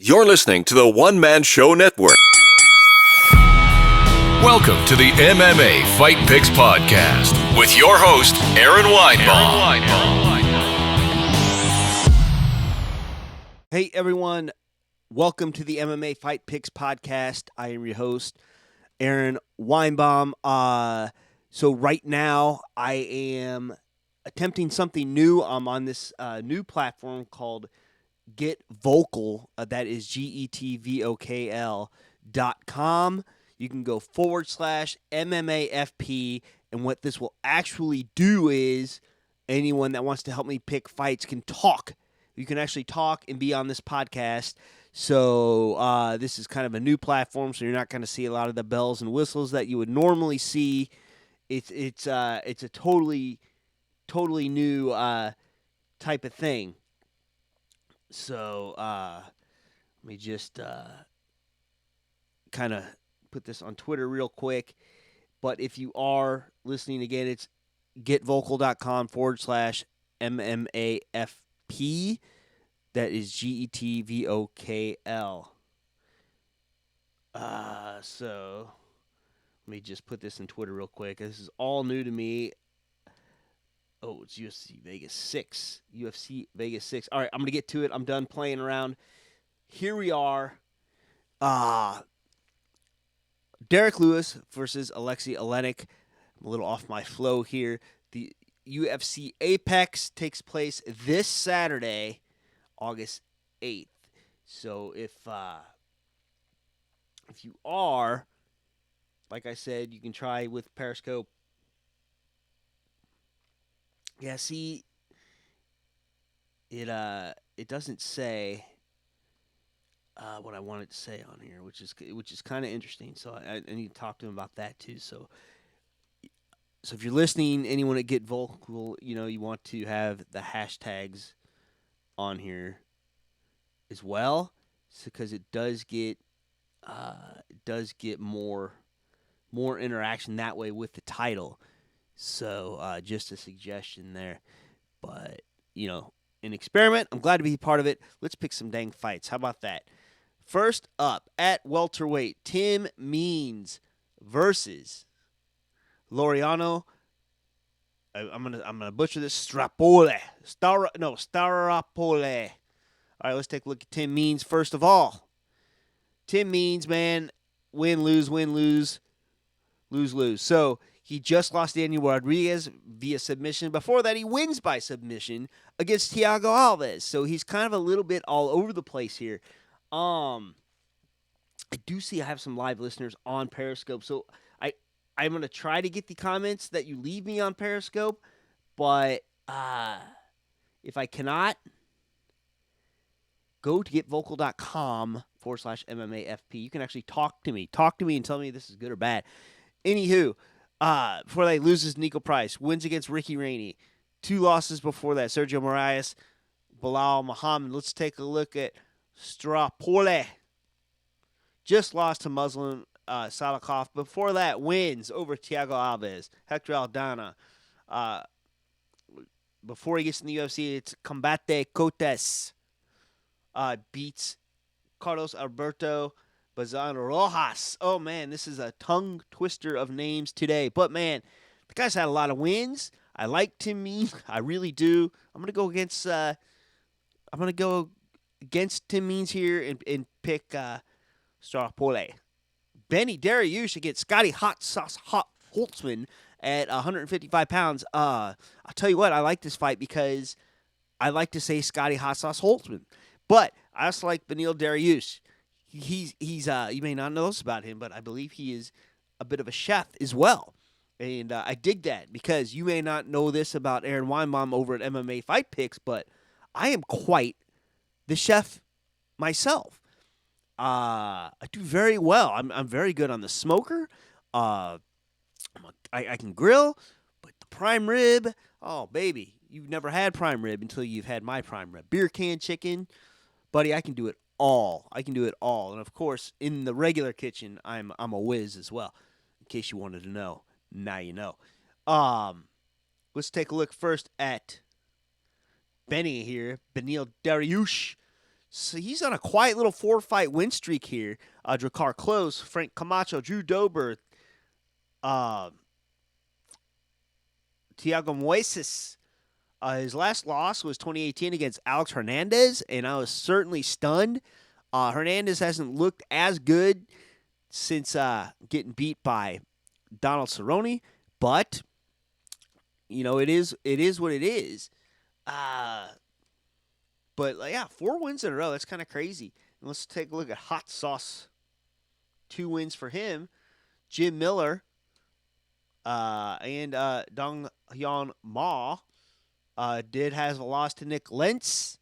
You're listening to the One Man Show Network. Welcome to the MMA Fight Picks Podcast with your host, Aaron Weinbaum. Hey, everyone. Welcome to the MMA Fight Picks Podcast. I am your host, Aaron Weinbaum. So right now, I am attempting something new. I'm on this new platform called Get Vocal. That is GETVOKL.com. You can go /MMAFP. And what this will actually do is anyone that wants to help me pick fights can talk. You can actually talk and be on this podcast. So this is kind of a new platform, so you're not going to see a lot of the bells and whistles that you would normally see. It's a totally new type of thing. So let me just kind of put this on Twitter real quick. But if you are listening again, it's getvocal.com /MMAFP. That is GETVOKL. So let me just put this in Twitter real quick. This is all new to me. Oh, it's UFC Vegas 6. UFC Vegas 6. All right, I'm going to get to it. I'm done playing around. Here we are. Derrick Lewis versus Aleksei Olenik. I'm a little off my flow here. The UFC Apex takes place this Saturday, August 8th. So if you are, like I said, you can try with Periscope. Yeah, see, it doesn't say what I wanted to say on here, which is kind of interesting. So I need to talk to him about that too. So if you're listening, anyone at Get Vocal, you want to have the hashtags on here as well, because it does get more interaction that way with the title. So just a suggestion there. But, an experiment. I'm glad to be part of it. Let's pick some dang fights. How about that? First up, at welterweight, Tim Means versus Laureano. I'm gonna butcher this. Staropoli. Staropoli. All right, let's take a look at Tim Means first of all. Tim Means, man, win, lose, lose. So he just lost Daniel Rodriguez via submission. Before that, he wins by submission against Thiago Alves. So he's kind of a little bit all over the place here. I do see I have some live listeners on Periscope. So I'm going to try to get the comments that you leave me on Periscope. But if I cannot, go to getvocal.com /MMAFP. You can actually talk to me. Talk to me and tell me this is good or bad. Anywho, before that, he loses Nico Price. Wins against Ricky Rainey. 2 losses before that. Sergio Moraes, Bilal Muhammad. Let's take a look at Staropoli. Just lost to Muslim Salikov. Before that, wins over Thiago Alves. Hector Aldana. Before he gets in the UFC, it's Combate Cotes. Beats Carlos Alberto Bazan Rojas. Oh, man, this is a tongue twister of names today. But, man, the guy's had a lot of wins. I like Tim Means. I really do. I'm going to go against Tim Means here and pick Staropoli. Beniel Dariush against Scotty Hot Sauce Holtzman at 155 pounds. I'll tell you what, I like this fight because I like to say Scotty Hot Sauce Holtzman. But I also like Beniel Dariush. He's you may not know this about him, but I believe he is a bit of a chef as well. And I dig that because you may not know this about Aaron Weinbaum over at MMA Fight Picks, but I am quite the chef myself. I do very well. I'm very good on the smoker. I can grill, but the prime rib, oh, baby. You've never had prime rib until you've had my prime rib. Beer can chicken. Buddy, I can do it all. And, of course, in the regular kitchen, I'm a whiz as well, in case you wanted to know. Now you know. Let's take a look first at Beniel Dariush So he's on a quiet little 4-fight win streak here. Drakkar Klose, Frank Camacho, Drew Dober, Thiago Moises. His last loss was 2018 against Alex Hernandez, and I was certainly stunned. Hernandez hasn't looked as good since getting beat by Donald Cerrone, but it is what it is. But yeah, 4 wins in a row. That's kind of crazy. And let's take a look at Hot Sauce. 2 wins for him. Jim Miller and Dong Hyun Ma did have a loss to Nick Lentz.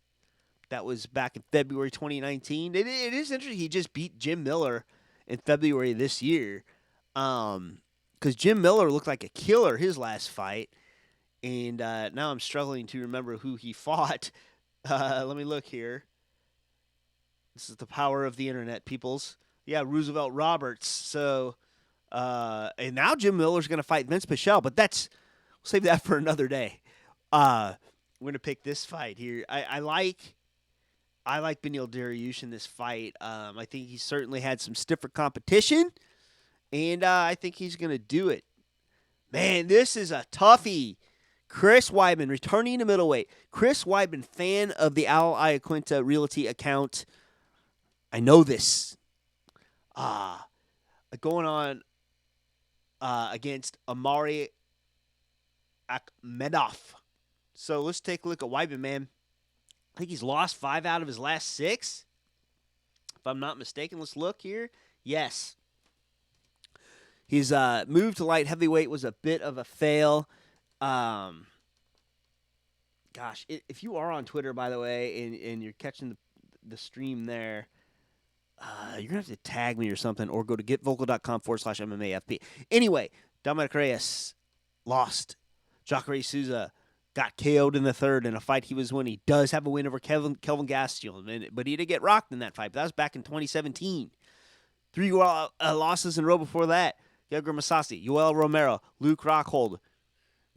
That was back in February 2019. It is interesting. He just beat Jim Miller in February this year. Because Jim Miller looked like a killer his last fight. And now I'm struggling to remember who he fought. Let me look here. This is the power of the internet, peoples. Yeah, Roosevelt Roberts. So, and now Jim Miller's going to fight Vince Pichel, but we'll save that for another day. We're going to pick this fight here. I like Beniel Dariush in this fight. I think he certainly had some stiffer competition, and I think he's going to do it. Man, this is a toughie. Chris Weidman, returning to middleweight. Chris Weidman, fan of the Al Iaquinta Realty account. I know this. Going on against Omari Akhmedov. So let's take a look at Weidman, man. I think he's lost 5 out of his last 6. If I'm not mistaken, let's look here. Yes. His move to light heavyweight was a bit of a fail. If you are on Twitter, by the way, and you're catching the stream there, you're going to have to tag me or something, or go to getvocal.com/MMAFP. Anyway, Dominic Reyes lost. Jacare Souza got KO'd in the 3rd in a fight he was winning. He does have a win over Kelvin Gastelum, but he did get rocked in that fight. But that was back in 2017. 3 losses in a row before that. Gegard Mousasi, Yoel Romero, Luke Rockhold.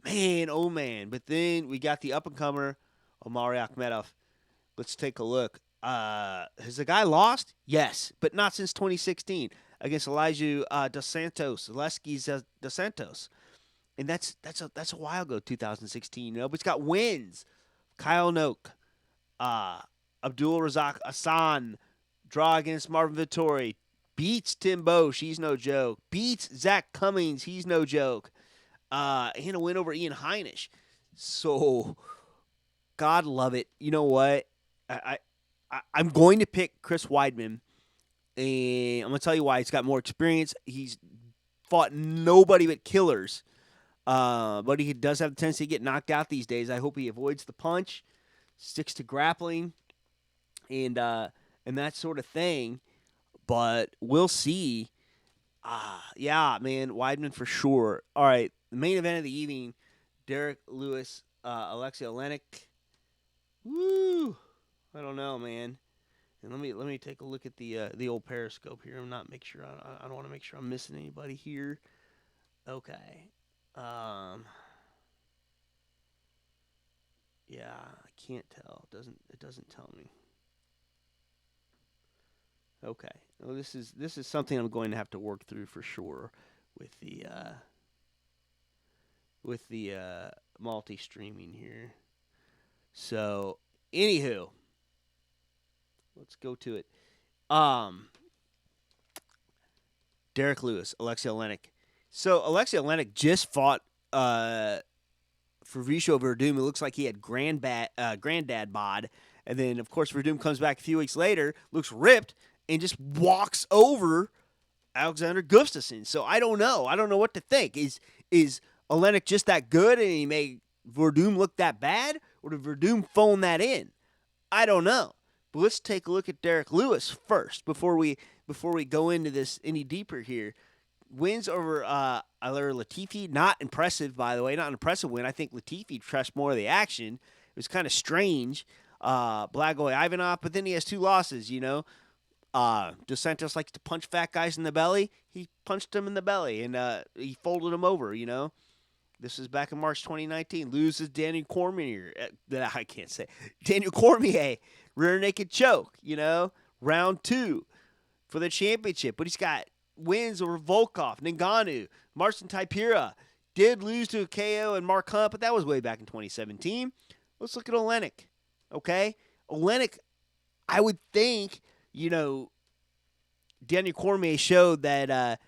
Man, oh man. But then we got the up-and-comer, Omari Akhmedov. Let's take a look. Has the guy lost? Yes, but not since 2016 against Elijah Dos Santos, Aleksei Dos Santos. And that's a while ago, 2016. But he's got wins. Kyle Noak, Abdul Razak Hassan, draw against Marvin Vettori, beats Tim Bosch, he's no joke. Beats Zach Cummings, he's no joke. And a win over Ian Heinisch. So, God love it. You know what? I'm going to pick Chris Weidman, and I'm going to tell you why. He's got more experience. He's fought nobody but killers. But he does have the tendency to get knocked out these days. I hope he avoids the punch, sticks to grappling, and that sort of thing. But we'll see. Yeah, man, Weidman for sure. All right, the main event of the evening, Derrick Lewis, Aleksei Oleinik. Woo! I don't know, man. And let me take a look at the old Periscope here. I don't want to make sure I'm missing anybody here. Okay. Yeah, I can't tell. It doesn't tell me. Okay. Well, this is something I'm going to have to work through for sure with the multi-streaming here. So, anywho, let's go to it. Derrick Lewis, Aleksei Oleinik. So, Aleksei Oleinik just fought for Visho Verdum. It looks like he had granddad bod. And then, of course, Verdum comes back a few weeks later, looks ripped, and just walks over Alexander Gustafsson. So, I don't know. I don't know what to think. Is Oleinik just that good and he made Verdum look that bad? Or did Verdum phone that in? I don't know. But let's take a look at Derrick Lewis first before we go into this any deeper here. Wins over Ilir Latifi, not impressive, by the way. Not an impressive win. I think Latifi trashed more of the action. It was kind of strange. Blagoy Ivanov, but then he has 2 losses, you know. Dos Santos likes to punch fat guys in the belly. He punched him in the belly, and he folded him over, you know. This is back in March 2019. Loses Daniel Cormier. I can't say. Daniel Cormier. Rear naked choke, round 2 for the championship. But he's got wins over Volkov, Ngannou, Marcin Tybura. Did lose to a KO and Mark Hunt, but that was way back in 2017. Let's look at Olenik, okay? Olenik, I would think, Daniel Cormier showed that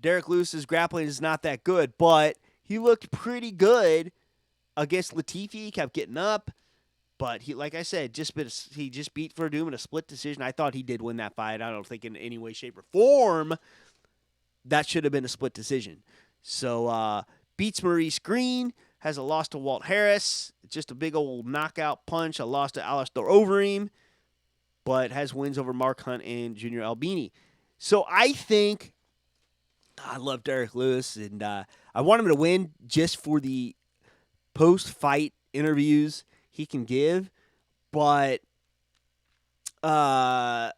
Derrick Lewis's grappling is not that good, but he looked pretty good against Latifi. He kept getting up, but like I said, he just beat Verdum in a split decision. I thought he did win that fight. I don't think in any way, shape, or form that should have been a split decision. So beats Maurice Green, has a loss to Walt Harris, just a big old knockout punch, a loss to Alistair Overeem, but has wins over Mark Hunt and Junior Albini. So I think I love Derrick Lewis, and I want him to win just for the post-fight interviews he can give, but I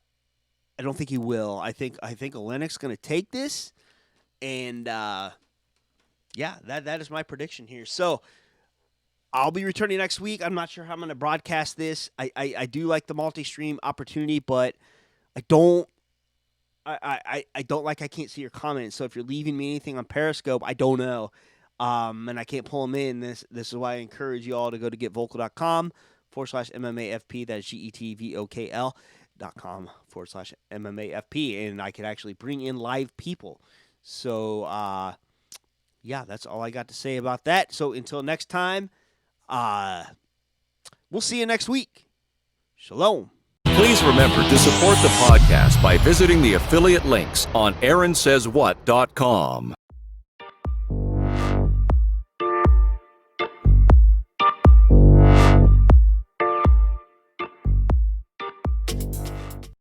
don't think he will. I think Oleinik's going to take this, and that is my prediction here. So I'll be returning next week. I'm not sure how I'm going to broadcast this. I do like the multi-stream opportunity, but I don't like I can't see your comments. So if you're leaving me anything on Periscope, I don't know. And I can't pull them in. This is why I encourage you all to go to getvocal.com/MMAFP. That's GETVOKL.com/MMAFP. And I can actually bring in live people. So, that's all I got to say about that. So until next time, we'll see you next week. Shalom. Please remember to support the podcast by visiting the affiliate links on AaronSaysWhat.com.